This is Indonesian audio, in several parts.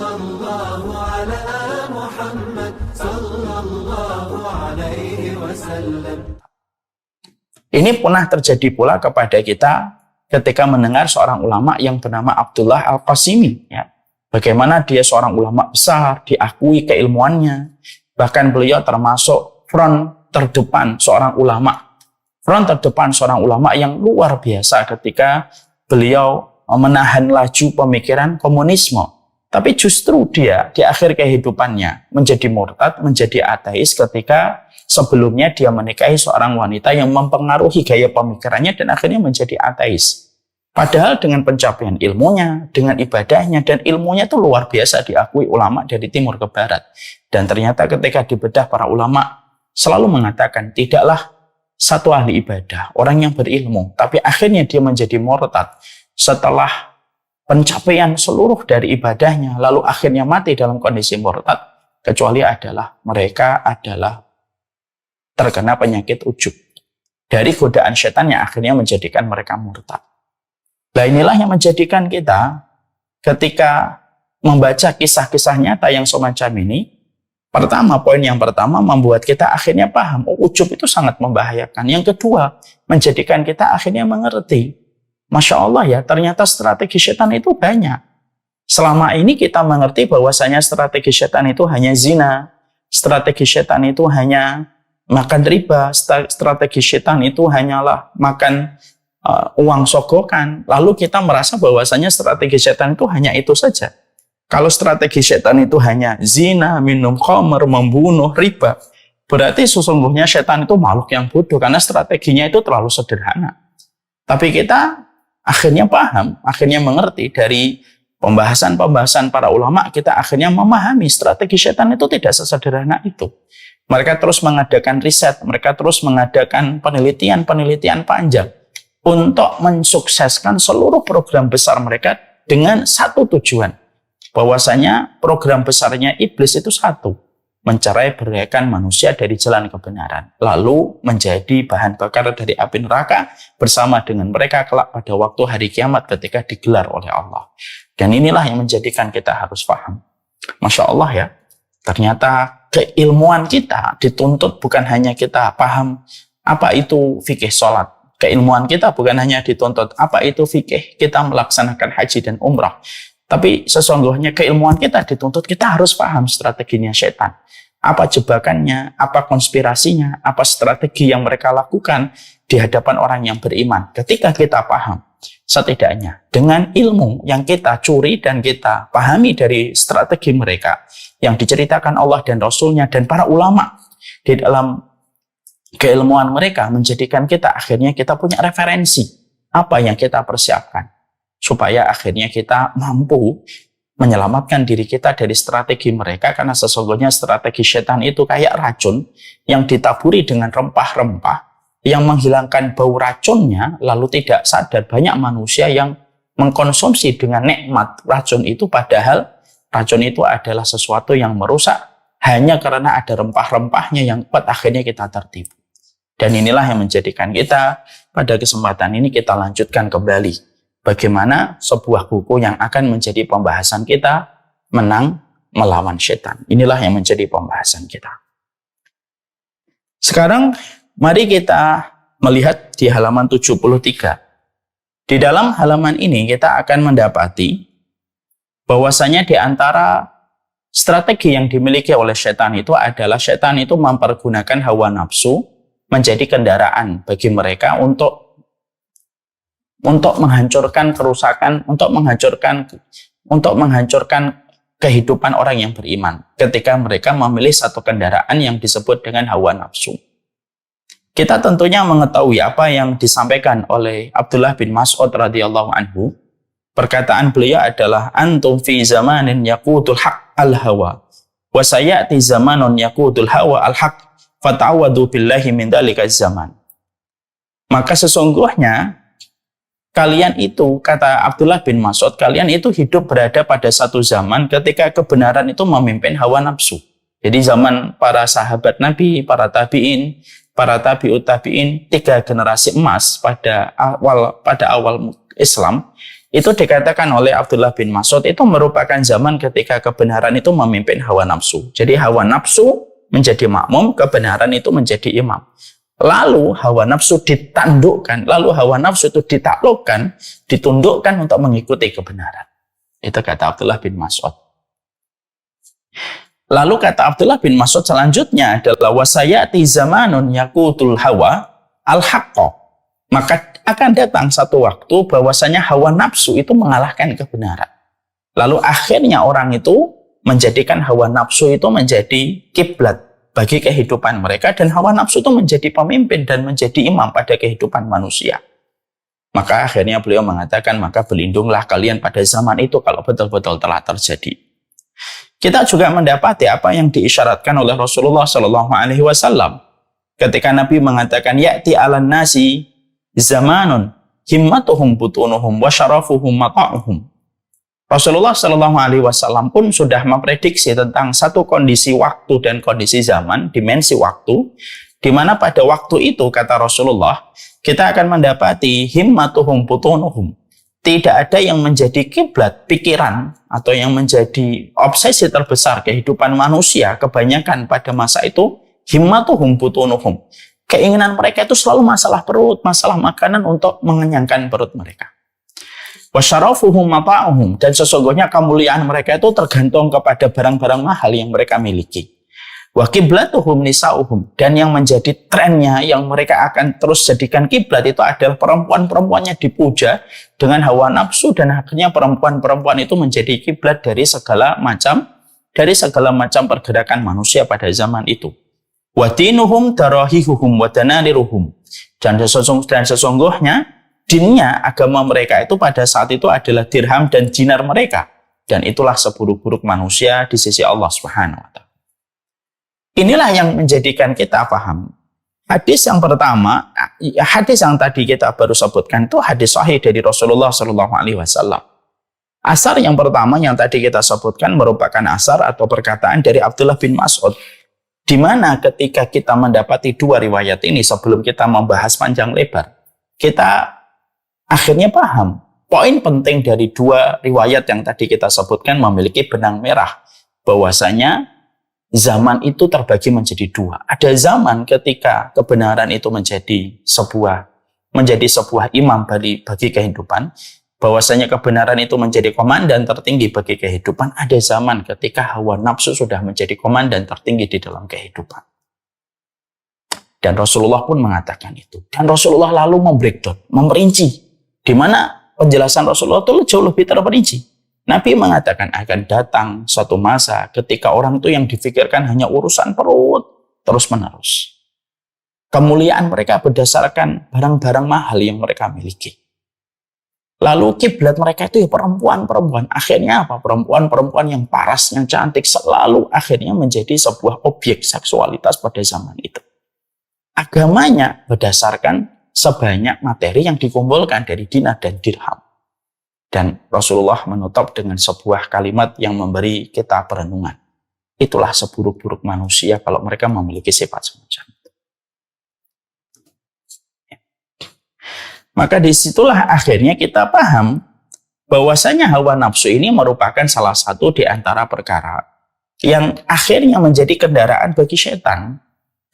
Sallallahu ala Muhammad sallallahu alaihi wasallam. Ini pernah terjadi pula kepada kita ketika mendengar seorang ulama yang bernama Abdullah Al-Qasimi. Ya. Bagaimana dia seorang ulama besar, diakui keilmuannya. Bahkan beliau termasuk front terdepan seorang ulama. Front terdepan seorang ulama yang luar biasa ketika beliau menahan laju pemikiran komunisme. Tapi justru dia di akhir kehidupannya menjadi murtad, menjadi ateis ketika sebelumnya dia menikahi seorang wanita yang mempengaruhi gaya pemikirannya dan akhirnya menjadi ateis. Padahal dengan pencapaian ilmunya, dengan ibadahnya, dan ilmunya itu luar biasa diakui ulama dari timur ke barat. Dan ternyata ketika dibedah para ulama selalu mengatakan tidaklah satu ahli ibadah, orang yang berilmu, tapi akhirnya dia menjadi murtad setelah pencapaian seluruh dari ibadahnya, lalu akhirnya mati dalam kondisi murtad, kecuali mereka adalah terkena penyakit ujub dari godaan setan yang akhirnya menjadikan mereka murtad. Nah inilah yang menjadikan kita ketika membaca kisah-kisah nyata yang semacam ini, poin yang pertama membuat kita akhirnya paham, ujub itu sangat membahayakan. Yang kedua, menjadikan kita akhirnya mengerti, Masya Allah ya, ternyata strategi setan itu banyak. Selama ini kita mengerti bahwasanya strategi setan itu hanya zina, strategi setan itu hanya makan riba, strategi setan itu hanyalah makan uang sogokan. Lalu kita merasa bahwasanya strategi setan itu hanya itu saja. Kalau strategi setan itu hanya zina, minum khamr, membunuh, riba, berarti sesungguhnya setan itu makhluk yang bodoh karena strateginya itu terlalu sederhana. Tapi kita akhirnya paham, akhirnya mengerti dari pembahasan-pembahasan para ulama, kita akhirnya memahami strategi setan itu tidak sesederhana itu. Mereka terus mengadakan riset, mereka terus mengadakan penelitian-penelitian panjang untuk mensukseskan seluruh program besar mereka dengan satu tujuan. Bahwasanya program besarnya iblis itu satu, mencerai-beraikan manusia dari jalan kebenaran, lalu menjadi bahan bakar dari api neraka bersama dengan mereka kelak pada waktu hari kiamat ketika digelar oleh Allah. Dan inilah yang menjadikan kita harus paham. Masya Allah ya, ternyata keilmuan kita dituntut bukan hanya kita paham apa itu fikih sholat. Keilmuan kita bukan hanya dituntut apa itu fikih kita melaksanakan haji dan umrah. Tapi sesungguhnya keilmuan kita dituntut kita harus paham strateginya setan. Apa jebakannya, apa konspirasinya, apa strategi yang mereka lakukan di hadapan orang yang beriman. Ketika kita paham, setidaknya dengan ilmu yang kita curi dan kita pahami dari strategi mereka yang diceritakan Allah dan Rasulnya dan para ulama di dalam keilmuan mereka, menjadikan kita akhirnya kita punya referensi apa yang kita persiapkan supaya akhirnya kita mampu menyelamatkan diri kita dari strategi mereka, karena sesungguhnya strategi setan itu kayak racun yang ditaburi dengan rempah-rempah yang menghilangkan bau racunnya, lalu tidak sadar banyak manusia yang mengkonsumsi dengan nikmat racun itu, padahal racun itu adalah sesuatu yang merusak hanya karena ada rempah-rempahnya yang kuat, akhirnya kita tertipu. Dan inilah yang menjadikan kita pada kesempatan ini kita lanjutkan kembali bagaimana sebuah buku yang akan menjadi pembahasan kita, menang melawan setan. Inilah yang menjadi pembahasan kita. Sekarang mari kita melihat di halaman 73. Di dalam halaman ini kita akan mendapati bahwasanya di antara strategi yang dimiliki oleh setan itu adalah setan itu mempergunakan hawa nafsu menjadi kendaraan bagi mereka untuk menghancurkan kerusakan, untuk menghancurkan kehidupan orang yang beriman ketika mereka memilih satu kendaraan yang disebut dengan hawa nafsu. Kita tentunya mengetahui apa yang disampaikan oleh Abdullah bin Mas'ud radhiyallahu anhu. Perkataan beliau adalah antum fi zamanin yaqudul haq al-hawa wa sayati zamanun yaqudul hawa al-haq fata'awadu billahi min dzalika zaman. Maka sesungguhnya kalian itu, kata Abdullah bin Mas'ud, kalian itu hidup berada pada satu zaman ketika kebenaran itu memimpin hawa nafsu. Jadi zaman para sahabat Nabi, para tabi'in, para tabi'ut tabi'in, 3 generasi emas pada awal Islam, Itu dikatakan oleh Abdullah bin Mas'ud, itu merupakan zaman ketika kebenaran itu memimpin hawa nafsu. Jadi hawa nafsu menjadi makmum, kebenaran itu menjadi imam. Lalu hawa nafsu ditandukkan, lalu hawa nafsu itu ditaklukkan, ditundukkan untuk mengikuti kebenaran. Itu kata Abdullah bin Mas'ud. Lalu kata Abdullah bin Mas'ud selanjutnya adalah wasayati zamanun yakutul hawa al-haqqa. Maka akan datang satu waktu bahwasanya hawa nafsu itu mengalahkan kebenaran. Lalu akhirnya orang itu menjadikan hawa nafsu itu menjadi kiblat bagi kehidupan mereka, dan hawa nafsu itu menjadi pemimpin dan menjadi imam pada kehidupan manusia. Maka akhirnya beliau mengatakan, maka berlindunglah kalian pada zaman itu kalau betul-betul telah terjadi. Kita juga mendapati apa yang diisyaratkan oleh Rasulullah SAW ketika Nabi mengatakan ya'ti 'alan nasi zamanun himmatuhum butunuhum wa syarafuhum mata'uhum. Rasulullah SAW pun sudah memprediksi tentang satu kondisi waktu dan kondisi zaman, dimensi waktu, di mana pada waktu itu, kata Rasulullah, kita akan mendapati himmatuhum butunuhum. Tidak ada yang menjadi kiblat pikiran atau yang menjadi obsesi terbesar kehidupan manusia kebanyakan pada masa itu, himmatuhum butunuhum. Keinginan mereka itu selalu masalah perut, masalah makanan untuk mengenyangkan perut mereka. Wasyarafuhum mata'uhum, dan sesungguhnya kemuliaan mereka itu tergantung kepada barang-barang mahal yang mereka miliki. Wa kiblatuhum nisa'uhum, dan yang menjadi trennya yang mereka akan terus jadikan kiblat itu adalah perempuan-perempuannya dipuja dengan hawa nafsu, dan akhirnya perempuan-perempuan itu menjadi kiblat dari segala macam pergerakan manusia pada zaman itu. Wadinuhum darahihuhum wadanaliruhum, dan sesungguhnya dinnya, agama mereka itu pada saat itu adalah dirham dan dinar mereka, dan itulah seburuk-buruk manusia di sisi Allah Subhanahu wa taala. Inilah yang menjadikan kita paham. Hadis yang pertama, hadis yang tadi kita baru sebutkan itu hadis sahih dari Rasulullah SAW. Asar yang pertama yang tadi kita sebutkan merupakan asar atau perkataan dari Abdullah bin Mas'ud, di mana ketika kita mendapati dua riwayat ini sebelum kita membahas panjang lebar, kita akhirnya paham poin penting dari dua riwayat yang tadi kita sebutkan memiliki benang merah, bahwasanya zaman itu terbagi menjadi dua. Ada zaman ketika kebenaran itu menjadi sebuah imam bagi kehidupan, bahwasanya kebenaran itu menjadi komandan tertinggi bagi kehidupan. Ada zaman ketika hawa nafsu sudah menjadi komandan tertinggi di dalam kehidupan. Dan Rasulullah pun mengatakan itu. Dan Rasulullah lalu membreakdown, memperinci, di mana penjelasan Rasulullah itu jauh lebih terperinci. Nabi mengatakan akan datang suatu masa ketika orang itu yang difikirkan hanya urusan perut terus-menerus. Kemuliaan mereka berdasarkan barang-barang mahal yang mereka miliki. Lalu kiblat mereka itu ya perempuan-perempuan. Akhirnya apa? Perempuan-perempuan yang paras, yang cantik selalu akhirnya menjadi sebuah objek seksualitas pada zaman itu. Agamanya berdasarkan sebanyak materi yang dikumpulkan dari dinar dan dirham. Dan Rasulullah menutup dengan sebuah kalimat yang memberi kita perenungan. Itulah seburuk-buruk manusia kalau mereka memiliki sifat semacam itu. Maka disitulah akhirnya kita paham bahwasanya hawa nafsu ini merupakan salah satu di antara perkara yang akhirnya menjadi kendaraan bagi setan.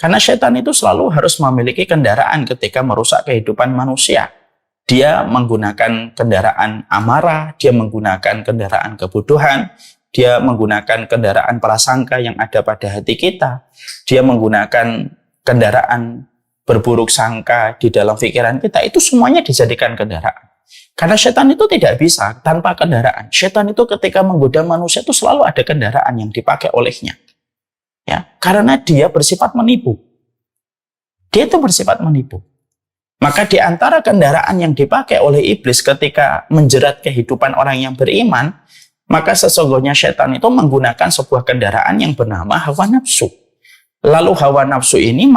Karena setan itu selalu harus memiliki kendaraan ketika merusak kehidupan manusia. Dia menggunakan kendaraan amarah, dia menggunakan kendaraan kebodohan, dia menggunakan kendaraan prasangka yang ada pada hati kita, dia menggunakan kendaraan berburuk sangka di dalam pikiran kita, itu semuanya dijadikan kendaraan. Karena setan itu tidak bisa tanpa kendaraan. Setan itu ketika menggoda manusia itu selalu ada kendaraan yang dipakai olehnya. Ya, karena dia bersifat menipu. Dia itu bersifat menipu. Maka di antara kendaraan yang dipakai oleh iblis ketika menjerat kehidupan orang yang beriman, maka sesungguhnya setan itu menggunakan sebuah kendaraan yang bernama hawa nafsu. Lalu hawa nafsu ini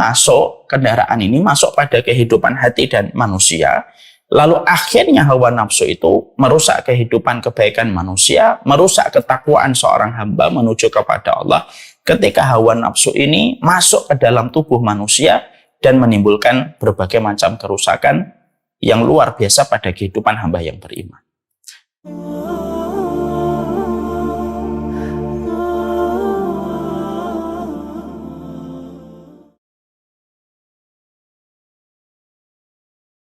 kendaraan ini masuk pada kehidupan hati dan manusia. Lalu akhirnya hawa nafsu itu merusak kehidupan kebaikan manusia, merusak ketakwaan seorang hamba menuju kepada Allah. Ketika hawa nafsu ini masuk ke dalam tubuh manusia dan menimbulkan berbagai macam kerusakan yang luar biasa pada kehidupan hamba yang beriman. Oh